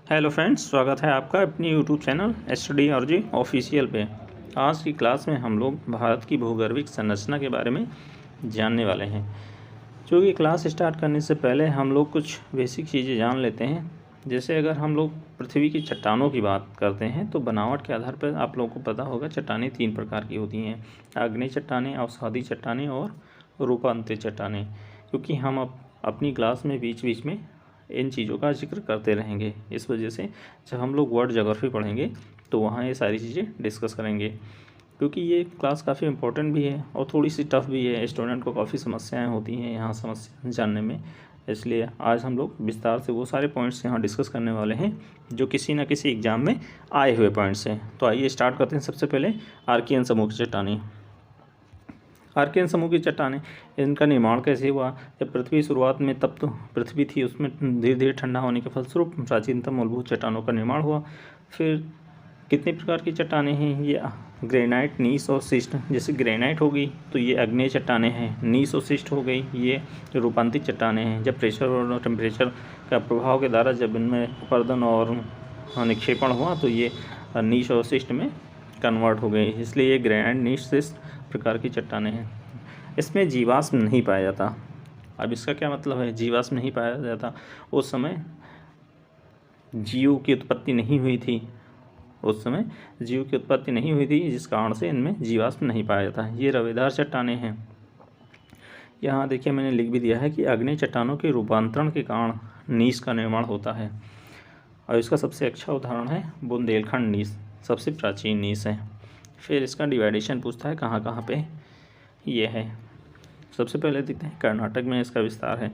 Hello friends, स्वागत है आपका अपनी यूट्यूब चैनल स्टडी और जी ऑफिशियल पे। आज की क्लास में हम लोग भारत की भूगर्भिक संरचना के बारे में जानने वाले हैं। क्योंकि क्लास स्टार्ट करने से पहले हम लोग कुछ बेसिक चीज़ें जान लेते हैं। जैसे अगर हम लोग पृथ्वी की चट्टानों की बात करते हैं तो बनावट के आधार पर आप लोगों को पता होगा चट्टानें 3 प्रकार की होती हैं: आग्नेय चट्टानें, अवसादी चट्टानें और रूपांतरित चट्टानें। क्योंकि हम अपनी क्लास में बीच बीच में इन चीज़ों का जिक्र करते रहेंगे, इस वजह से जब हम लोग वर्ल्ड ज्योग्राफी पढ़ेंगे तो वहाँ ये सारी चीज़ें डिस्कस करेंगे। क्योंकि ये क्लास काफ़ी इंपॉर्टेंट भी है और थोड़ी सी टफ भी है, स्टूडेंट को काफ़ी समस्याएं होती हैं यहाँ समस्या जानने में। इसलिए आज हम लोग विस्तार से वो सारे पॉइंट्स यहाँ डिस्कस करने वाले हैं जो किसी न किसी एग्ज़ाम में आए हुए पॉइंट्स हैं। तो आइए स्टार्ट करते हैं। सबसे पहले आर्कियन समूह की चट्टानें। आर्कियन समूह की चट्टानें, इनका निर्माण कैसे हुआ? जब पृथ्वी शुरुआत में तप्त पृथ्वी थी, उसमें धीरे धीरे ठंडा होने के फलस्वरूप प्राचीनतम मूलभूत चट्टानों का निर्माण हुआ। फिर कितने प्रकार की चट्टानें हैं? ये ग्रेनाइट, नीस और शिस्ट। जैसे ग्रेनाइट हो गई तो ये आग्नेय चट्टानें हैं, नीस और शिस्ट हो गई ये रूपांतरित चट्टानें हैं। जब प्रेशर और टेम्परेचर का प्रभाव के द्वारा जब इनमें अपरदन और निक्षेपण हुआ तो ये नीस और शिस्ट में कन्वर्ट हो गई, इसलिए ये ग्रेनाइट, नीस, शिस्ट प्रकार की चट्टानें हैं। इसमें जीवाश्म नहीं पाया जाता। अब इसका क्या मतलब है? जीवाश्म नहीं पाया जाता, उस समय जीव की उत्पत्ति नहीं हुई थी, जिस कारण से इनमें जीवाश्म नहीं पाया जाता। ये रवेदार चट्टानें हैं। यहाँ देखिए मैंने लिख भी दिया है कि आग्नेय चट्टानों के रूपांतरण के कारण नीस का निर्माण होता है और इसका सबसे अच्छा उदाहरण है बुंदेलखंड नीस, सबसे प्राचीन नीस है। फिर इसका डिवाइडेशन पूछता है कहाँ कहाँ पे ये है। सबसे पहले देखते हैं कर्नाटक में इसका विस्तार है,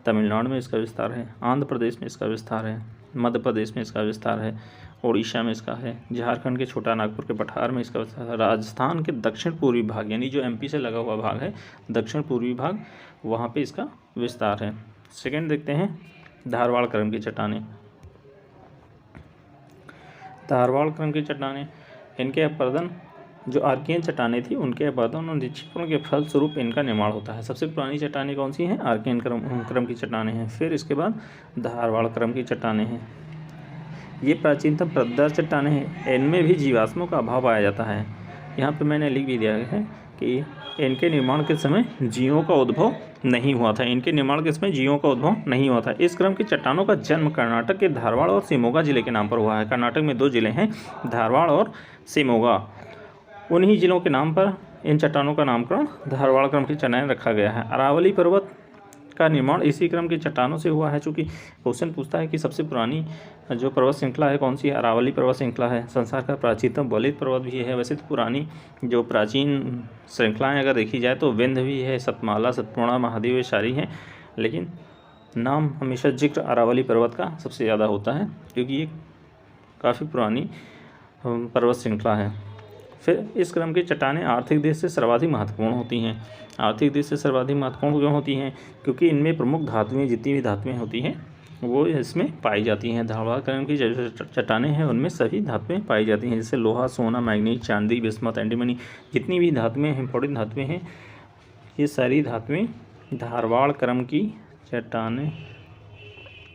तमिलनाडु में इसका विस्तार है, आंध्र प्रदेश में इसका विस्तार है, मध्य प्रदेश में इसका विस्तार है, उड़ीसा में इसका है, झारखंड के छोटा नागपुर के पठार में इसका विस्तार है, राजस्थान के दक्षिण पूर्वी भाग यानी जो एमपी से लगा हुआ भाग है, दक्षिण पूर्वी भाग, वहाँ पे इसका विस्तार है। सेकेंड देखते हैं धारवाड़ क्रम की चट्टानें। धारवाड़ क्रम की चट्टानें, इनके अपरदन जो आर्कियन चट्टानें थी उनके अपरदन और निक्षेपण के फलस्वरूप इनका निर्माण होता है। सबसे पुरानी चट्टानें कौन सी हैं? आर्कियन क्रम की चट्टानें हैं। फिर इसके बाद धारवाड़ क्रम की चट्टानें हैं। ये प्राचीनतम परतदार चट्टानें हैं, इनमें भी जीवाश्मों का अभाव पाया जाता है। यहाँ पे मैंने लिख भी दिया है कि इनके निर्माण के समय जीवों का उद्भव नहीं हुआ था। इस क्रम की चट्टानों का जन्म कर्नाटक के धारवाड़ और शिमोगा जिले के नाम पर हुआ है। कर्नाटक में 2 जिले हैं, धारवाड़ और शिमोगा। उन्हीं जिलों के नाम पर इन चट्टानों का नामकरण धारवाड़ क्रम की चट्टानें रखा गया है। अरावली पर्वत का निर्माण इसी क्रम की चट्टानों से हुआ है। चूँकि क्वेश्चन पूछता है कि सबसे पुरानी जो पर्वत श्रृंखला है कौन सी है? अरावली पर्वत श्रृंखला है। संसार का प्राचीनतम बलित पर्वत भी है। वैसे तो पुरानी जो प्राचीन श्रृंखलाएँ अगर देखी जाए तो विंध्य भी है, सतमाला, सतपूर्णा, महादेव, ये सारी हैं, लेकिन नाम हमेशा जिक्र अरावली पर्वत का सबसे ज़्यादा होता है क्योंकि ये काफ़ी पुरानी पर्वत श्रृंखला है। फिर इस क्रम की चट्टानें आर्थिक दृष्टि से सर्वाधिक महत्वपूर्ण होती हैं। आर्थिक दृष्टि से सर्वाधिक महत्वपूर्ण क्यों होती हैं? क्योंकि इनमें प्रमुख धातुएं, जितनी भी धातुएं होती हैं वो इसमें पाई जाती हैं। धारवाड़ क्रम की जो चट्टानें हैं उनमें सभी धातुएं पाई जाती हैं, जैसे लोहा, सोना, मैग्नीज, चांदी, बिस्मथ, एंटीमनी, जितनी भी धातुएं हैं, इंपॉर्टेंट धातुएं हैं, ये सारी धातुएं धारवाड़ क्रम की चट्टानें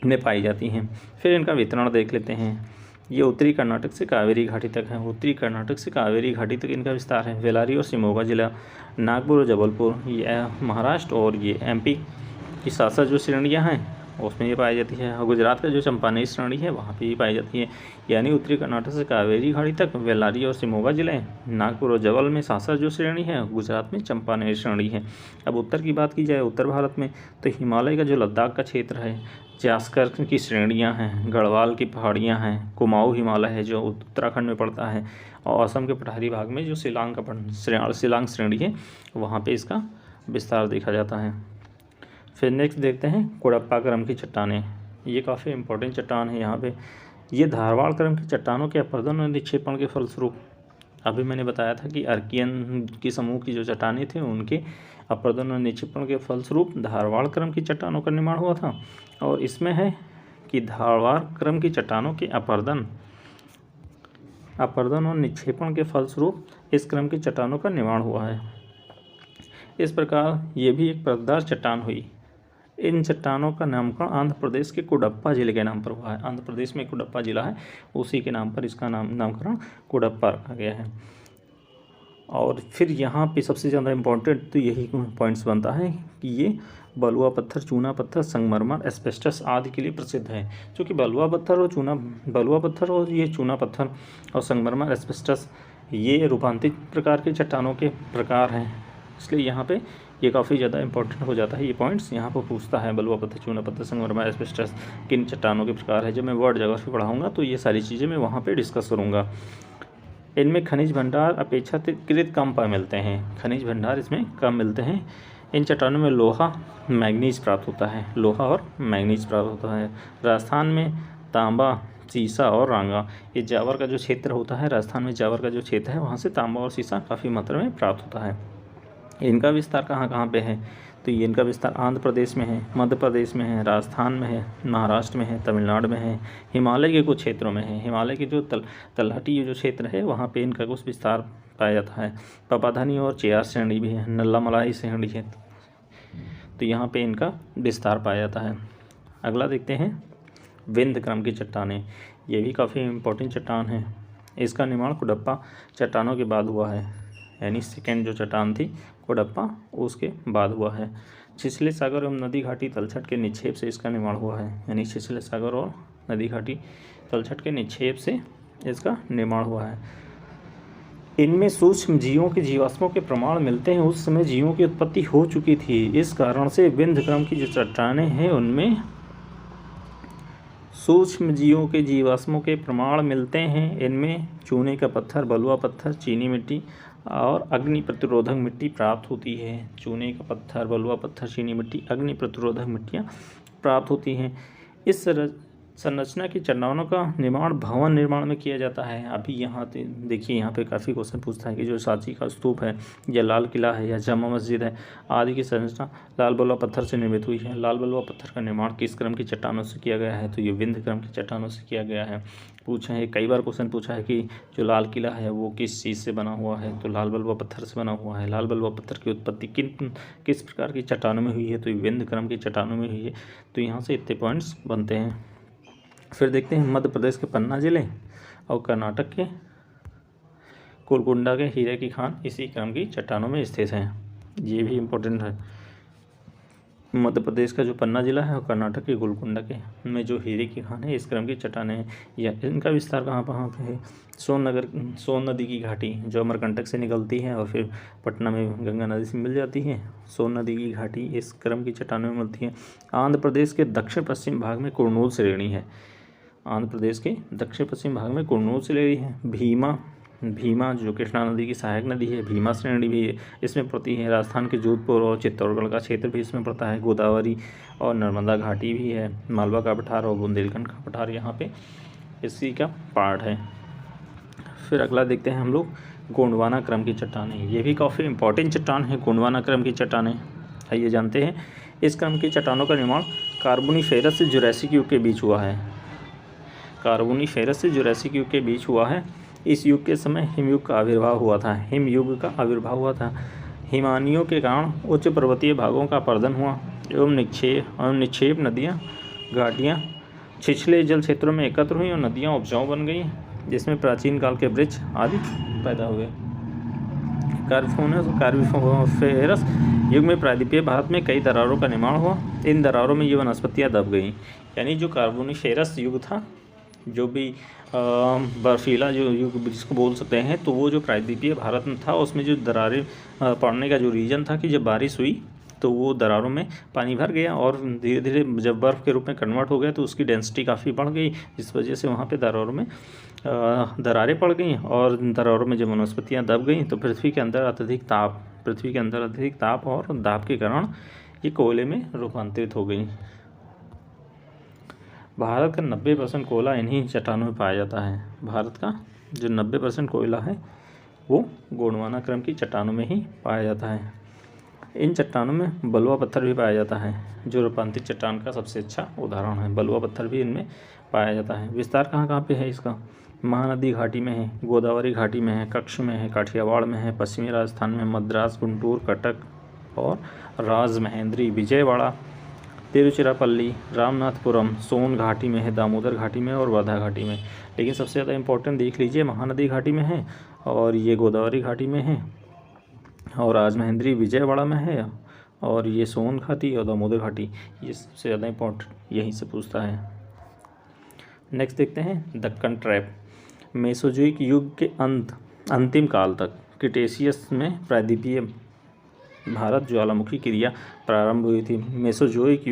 में पाई जाती हैं। फिर इनका वितरण देख लेते हैं। ये उत्तरी कर्नाटक से कावेरी घाटी तक इनका विस्तार है। बेल्लारी और शिमोगा जिला, नागपुर और जबलपुर, ये महाराष्ट्र और ये एमपी की शासक जो श्रेणियाँ हैं उसमें ये पाई जाती है। और गुजरात का जो चंपानेर श्रेणी है वहाँ पे ये पाई जाती है। यानी उत्तरी कर्नाटक से कावेरी घाटी तक बेल्लारी और शिमोगा जिले, नागपुर और जबल में शासक जो श्रेणी है, गुजरात में चंपानेर श्रेणी है। अब उत्तर की बात की जाए, उत्तर भारत में तो हिमालय का जो लद्दाख का क्षेत्र है, जास्कर की श्रेणियां हैं, गढ़वाल की पहाड़ियां हैं, कुमाऊं हिमालय है जो उत्तराखंड में पड़ता है, और असम के पठारी भाग में जो शिलांग श्रेणी है वहाँ पे इसका विस्तार देखा जाता है। फिर नेक्स्ट देखते हैं कोडप्पा क्रम की चट्टानें। ये काफ़ी इंपॉर्टेंट चट्टान है। यहाँ पे ये धारवाड़ क्रम की चट्टानों के अपरदन और निक्षेपण के फलस्वरूप, अभी मैंने बताया था कि आर्कियन की समूह की जो चट्टानें थे उनके अपरदन और निक्षेपण के फलस्वरूप धारवाड़ क्रम की चट्टानों का निर्माण हुआ था। और इसमें है कि धारवाड़ क्रम की चट्टानों के अपरदन और निक्षेपण के फलस्वरूप इस क्रम की चट्टानों का निर्माण हुआ है। इस प्रकार ये भी एक परतदार चट्टान हुई। इन चट्टानों का नामकरण आंध्र प्रदेश के कुडप्पा जिले के नाम पर हुआ है। आंध्र प्रदेश में कुडप्पा जिला है, उसी के नाम पर इसका नामकरण कुडप्पा रखा गया है। और फिर यहाँ पे सबसे ज़्यादा इम्पोर्टेंट तो यही पॉइंट्स बनता है कि ये बलुआ पत्थर, चूना पत्थर, संगमरमर, एस्बेस्टस आदि के लिए प्रसिद्ध है। क्योंकि बलुआ पत्थर और ये चूना पत्थर और संगमरमर, एस्बेस्टस ये रूपांतरित प्रकार के चट्टानों के प्रकार हैं, इसलिए यहाँ पे ये काफ़ी ज़्यादा इंपॉर्टेंट हो जाता है। ये पॉइंट्स यहाँ पर पूछता है, बलुआ पत्थर, चूना पत्थर, संगमरमर, एस्बेस्टस किन चट्टानों के प्रकार है। जब मैं वर्ड ज्योग्राफी पढ़ाऊँगा तो ये सारी चीज़ें मैं वहाँ पर डिस्कस करूँगा। इनमें खनिज भंडार अपेक्षाकृत कम पाए मिलते हैं, खनिज भंडार इसमें कम मिलते हैं। इन चट्टानों में लोहा, मैंगनीज प्राप्त होता है, लोहा और मैंगनीज प्राप्त होता है। राजस्थान में तांबा, सीसा और रांगा, ये जावर का जो क्षेत्र होता है, राजस्थान में जावर का जो क्षेत्र है, वहाँ से तांबा और सीसा काफ़ी मात्रा में प्राप्त होता है। इनका विस्तार कहाँ कहाँ पे है, तो ये इनका विस्तार आंध्र प्रदेश में है, मध्य प्रदेश में है, राजस्थान में है, महाराष्ट्र में है, तमिलनाडु में है, हिमालय के कुछ क्षेत्रों में है। हिमालय के जो तलहटी जो क्षेत्र है वहाँ पे इनका कुछ विस्तार पाया जाता है। पपाधनी और चेयार श्रेणी भी है, नल्ला मलाई श्रेणी है, तो यहाँ पे इनका विस्तार पाया जाता है। अगला देखते हैं विंध्य क्रम की चट्टानें, ये भी काफ़ी इम्पोर्टेंट चट्टान है। इसका निर्माण कुडप्पा चट्टानों के बाद हुआ है, यानी सेकेंड जो चट्टान थी कुडप्पा उसके बाद हुआ है। छिछले सागर एवं नदी घाटी तलछट के निक्षेप से इसका निर्माण हुआ है, यानी छिछले सागर और नदी घाटी तलछट के निक्षेप से इसका निर्माण हुआ है। इनमें सूक्ष्म जीवों के जीवाश्मों के प्रमाण मिलते हैं, उस समय जीवों की उत्पत्ति हो चुकी थी। इस कारण से विंध्य क्रम की जो चट्टानें हैं उनमें सूक्ष्म जीवों के जीवाश्मों के प्रमाण मिलते हैं। इनमें चूने का पत्थर, बलुआ पत्थर, चीनी मिट्टी और अग्नि प्रतिरोधक मिट्टी प्राप्त होती है। चूने का पत्थर, बलुआ पत्थर, चीनी मिट्टी, अग्नि प्रतिरोधक मिट्टियाँ प्राप्त होती हैं। इस संरचना की चट्टानों का निर्माण भवन निर्माण में किया जाता है। अभी यहाँ देखिए, यहाँ पे काफ़ी क्वेश्चन पूछता है कि जो सांची का स्तूप है या लाल किला है या जामा मस्जिद है आदि की संरचना लाल बलुआ पत्थर से निर्मित हुई है। लाल बलुआ पत्थर का निर्माण किस क्रम की चट्टानों से किया गया है, तो ये विंध्य क्रम की चट्टानों से किया गया है। पूछा है, कई बार क्वेश्चन पूछा है कि जो लाल किला है वो किस चीज़ से बना हुआ है, तो लाल बलुआ पत्थर से बना हुआ है। लाल बलुआ पत्थर की उत्पत्ति किस प्रकार की चट्टानों में हुई है, तो ये विंध्य क्रम की चट्टानों में हुई है। तो यहाँ से इतने पॉइंट्स बनते हैं। फिर देखते हैं मध्य प्रदेश के पन्ना जिले और कर्नाटक के गोलकुंडा के हीरे की खान इसी क्रम की चट्टानों में स्थित हैं, ये भी इम्पोर्टेंट है। मध्य प्रदेश का जो पन्ना जिला है और कर्नाटक के गोलकुंडा के में जो हीरे की खान है इस क्रम की चट्टानें हैं। या इनका विस्तार कहाँ पे है, सोन नदी की घाटी जो अमरकंटक से निकलती है और फिर पटना में गंगा नदी से मिल जाती है। सोन नदी की घाटी इस क्रम की चट्टानों में मिलती है। आंध्र प्रदेश के दक्षिण पश्चिम भाग में कुरनूल श्रेणी है। आंध्र प्रदेश के दक्षिण पश्चिम भाग में कुरनूल श्रेणी है। भीमा जो कृष्णा नदी की सहायक नदी है, भीमा श्रेणी भी इसमें पड़ती है। राजस्थान के जोधपुर और चित्तौड़गढ़ का क्षेत्र भी इसमें पड़ता है। गोदावरी और नर्मदा घाटी भी है। मालवा का पठार और बुंदेलखंड का पठार यहाँ पे इसी का पार्ट है। फिर अगला देखते हैं हम लोग गोंडवाना क्रम की चट्टानें, ये भी काफ़ी इंपॉर्टेंट चट्टान है। गोंडवाना क्रम की चट्टानें आइए जानते हैं। इस क्रम की चट्टानों का निर्माण कार्बोनीफेरस से जुरैसिक युग के बीच हुआ है। कार्बोनीफेरस से जुरैसिक युग के बीच हुआ है। इस युग के समय हिमयुग का आविर्भाव हुआ था। हिमानियों के कारण उच्च पर्वतीय भागों का अपरदन हुआ एवं निक्षेप नदियाँ, घाटियाँ छिछले जल क्षेत्रों में एकत्र हुई और नदियाँ उपजाऊ बन गई, जिसमें प्राचीन काल के वृक्ष आदि पैदा हुए। कार्बोनीफेरस युग में प्रायद्वीपीय भारत में कई दरारों का निर्माण हुआ। इन दरारों में ये वनस्पतियाँ दब गईं। यानी जो कार्बोनीफेरस युग था, जो भी बर्फीला जो युग जिसको बोल सकते हैं, तो वो जो प्रायद्वीपीय भारत में था उसमें जो दरारें पड़ने का जो रीज़न था कि जब बारिश हुई तो वो दरारों में पानी भर गया और धीरे धीरे जब बर्फ़ के रूप में कन्वर्ट हो गया तो उसकी डेंसिटी काफ़ी बढ़ गई, जिस वजह से वहाँ पे दरारों में दरारें पड़ गई और दरारों में जब वनस्पतियाँ दब गई तो पृथ्वी के अंदर अत्यधिक ताप और दाब के कारण ये कोयले में रूपांतरित हो गई। भारत का 90% कोयला इन्हीं चट्टानों में पाया जाता है। भारत का जो 90% कोयला है वो गोंडवाना क्रम की चट्टानों में ही पाया जाता है। इन चट्टानों में बलुआ पत्थर भी पाया जाता है, जो रूपांतरित चट्टान का सबसे अच्छा उदाहरण है। बलुआ पत्थर भी इनमें पाया जाता है। विस्तार कहाँ कहाँ पे है इसका, महानदी घाटी में है, गोदावरी घाटी में है, कच्छ में है, काठियावाड़ में है, पश्चिमी राजस्थान में, मद्रास, गुंटूर, कटक और राजमहेंद्री, विजयवाड़ा, तिरुचिरापल्ली, रामनाथपुरम सोन घाटी में है, दामोदर घाटी में और वर्धा घाटी में। लेकिन सबसे ज़्यादा इम्पोर्टेंट देख लीजिए, महानदी घाटी में है और ये गोदावरी घाटी में है और राजमहेंद्री विजयवाड़ा में है और ये सोन घाटी और दामोदर घाटी, ये सबसे ज़्यादा इम्पोर्टेंट यहीं से पूछता है। नेक्स्ट देखते हैं दक्कन ट्रैप। मेसोजोइक युग के अंतिम काल तक क्रिटेशियस में प्रायद्वीपीय भारत ज्वालामुखी क्रिया प्रारंभ हुई थी। मेसोजोइक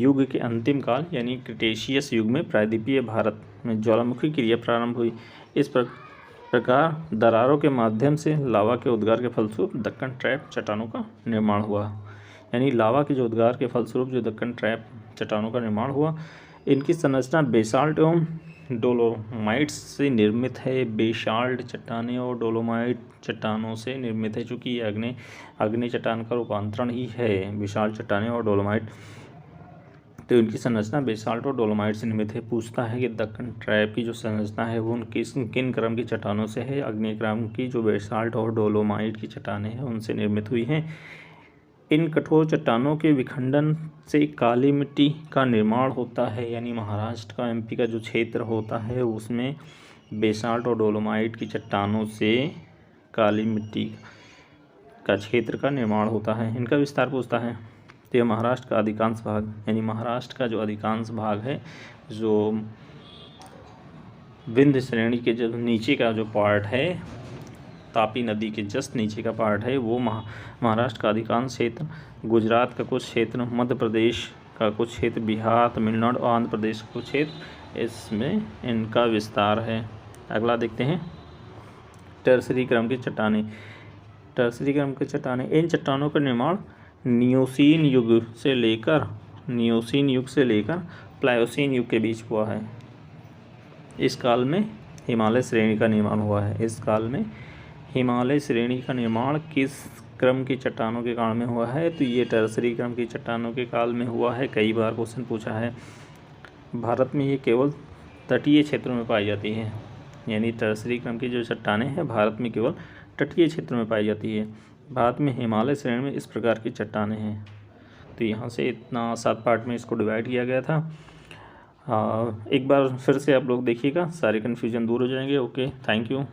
युग के अंतिम काल यानी क्रिटेशियस युग में प्रायद्वीपीय भारत में ज्वालामुखी क्रिया प्रारंभ हुई। इस प्रकार दरारों के माध्यम से लावा के उद्गार के फलस्वरूप दक्कन ट्रैप चट्टानों का निर्माण हुआ। यानी लावा के जो उद्गार के फलस्वरूप जो दक्कन ट्रैप चट्टानों का निर्माण हुआ, इनकी संरचना बेसाल्ट एवं डोलोमाइट्स से निर्मित है। बेसाल्ट चट्टानें और डोलोमाइट चट्टानों से निर्मित है, चूँकि ये अग्नि चट्टान का रूपांतरण ही है, बेसाल्ट चट्टानें और डोलोमाइट। तो इनकी संरचना बेसाल्ट और डोलोमाइट से निर्मित है। पूछता है कि दक्कन ट्रैप की जो संरचना है वो किन क्रम की चट्टानों से है। अग्नि क्रम की जो बेसाल्ट और डोलोमाइट की चट्टानें हैं उनसे निर्मित हुई हैं। इन कठोर चट्टानों के विखंडन से काली मिट्टी का निर्माण होता है। यानी महाराष्ट्र का एमपी का जो क्षेत्र होता है उसमें बेसाल्ट और डोलोमाइट की चट्टानों से काली मिट्टी का क्षेत्र का निर्माण होता है। इनका विस्तार पूछता है तो यह महाराष्ट्र का अधिकांश भाग, यानी महाराष्ट्र का जो अधिकांश भाग है, जो विंध्य श्रेणी के जो नीचे का जो पार्ट है, तापी नदी के जस्ट नीचे का पार्ट है, वो महाराष्ट्र का अधिकांश क्षेत्र, गुजरात का कुछ क्षेत्र, मध्य प्रदेश का कुछ क्षेत्र, बिहार, तमिलनाडु और आंध्र प्रदेश का कुछ क्षेत्र, इसमें इनका विस्तार है। अगला देखते हैं टर्सरी क्रम की चट्टानें। टर्सरी क्रम की चट्टानें, इन चट्टानों का निर्माण नियोसीन युग से लेकर प्लायोसीन युग के बीच हुआ है। इस काल में हिमालय श्रेणी का निर्माण हुआ है। इस काल में हिमालय श्रेणी का निर्माण किस क्रम की चट्टानों के काल में हुआ है? तो ये टर्सरी क्रम की चट्टानों के काल में हुआ है। कई बार क्वेश्चन पूछा है। भारत में ये केवल तटीय क्षेत्रों में पाई जाती है। यानी टर्सरी क्रम की जो चट्टानें हैं भारत में केवल तटीय क्षेत्रों में पाई जाती है। भारत में हिमालय श्रेणी में इस प्रकार की चट्टानें हैं। तो यहाँ से इतना 7 पार्ट में इसको डिवाइड किया गया था। एक बार फिर से आप लोग देखिएगा, सारे कन्फ्यूजन दूर हो जाएंगे। Okay, thank you.